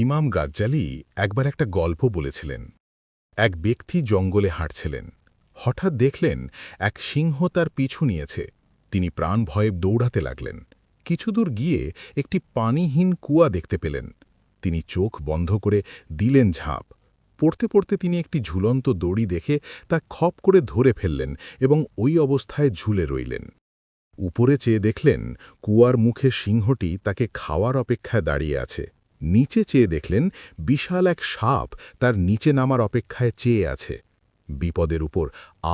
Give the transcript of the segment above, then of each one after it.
ইমাম গাজ্জালী একবার একটা গল্প বলেছিলেন। এক ব্যক্তি জঙ্গলে হাঁটছিলেন। হঠাৎ দেখলেন এক সিংহ তার পিছু নিয়েছে। তিনি প্রাণ ভয়ে দৌড়াতে লাগলেন। কিছুদূর গিয়ে একটি পানিহীন কুয়া দেখতে পেলেন। তিনি চোখ বন্ধ করে দিলেন ঝাঁপ। পড়তে পড়তে তিনি একটি ঝুলন্ত দড়ি দেখে তা খপ করে ধরে ফেললেন এবং ওই অবস্থায় ঝুলে রইলেন। উপরে চেয়ে দেখলেন কুয়ার মুখে সিংহটি তাকে খাওয়ার অপেক্ষায় দাঁড়িয়ে আছে। নিচে চেয়ে দেখলেন বিশাল এক সাপ তার নিচে নামার অপেক্ষায় চেয়ে আছে। বিপদের উপর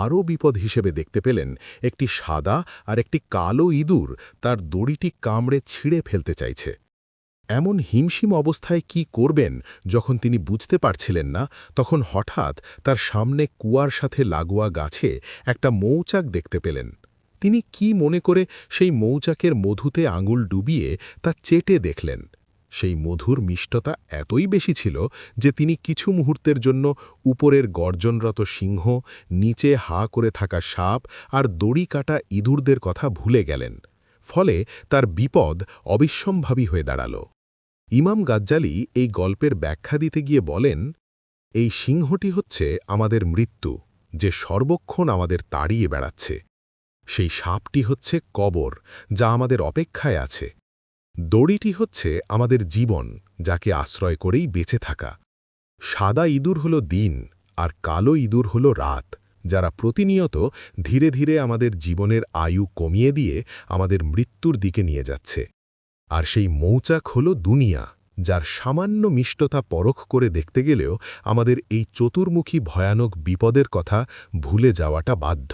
আরও বিপদ হিসেবে দেখতে পেলেন একটি সাদা আর একটি কালো ইঁদুর তার দড়িটি কামড়ে ছিঁড়ে ফেলতে চাইছে। এমন হিমশিম অবস্থায় কি করবেন যখন তিনি বুঝতে পারছিলেন না, তখন হঠাৎ তার সামনে কুয়ার সাথে লাগোয়া গাছে একটা মৌচাক দেখতে পেলেন। তিনি কি মনে করে সেই মৌচাকের মধুতে আঙুল ডুবিয়ে তা চেটে দেখলেন। সেই মধুর মিষ্টতা এতই বেশি ছিল যে তিনি কিছু মুহূর্তের জন্য উপরের গর্জনরত সিংহ, নিচে হা করে থাকা সাপ আর দড়ি কাটা ইঁদুরদের কথা ভুলে গেলেন। ফলে তার বিপদ অবিস্মভাবী হয়ে দাঁড়াল। ইমাম গাজ্জালী এই গল্পের ব্যাখ্যা দিতে গিয়ে বলেন, এই সিংহটি হচ্ছে আমাদের মৃত্যু, যে সর্বক্ষণ আমাদের তাড়িয়ে বেড়াচ্ছে। সেই সাপটি হচ্ছে কবর, যা আমাদের অপেক্ষায় আছে। দড়িটি হচ্ছে আমাদের জীবন, যাকে আশ্রয় করেই বেঁচে থাকা। সাদা ইঁদুর হল দিন, আর কালো ইঁদুর হল রাত, যারা প্রতিনিয়ত ধীরে ধীরে আমাদের জীবনের আয়ু কমিয়ে দিয়ে আমাদের মৃত্যুর দিকে নিয়ে যাচ্ছে। আর সেই মৌচাক হল দুনিয়া, যার সামান্য মিষ্টতা পরখ করে দেখতে গেলেও আমাদের এই চতুর্মুখী ভয়ানক বিপদের কথা ভুলে যাওয়াটা বাধ্য।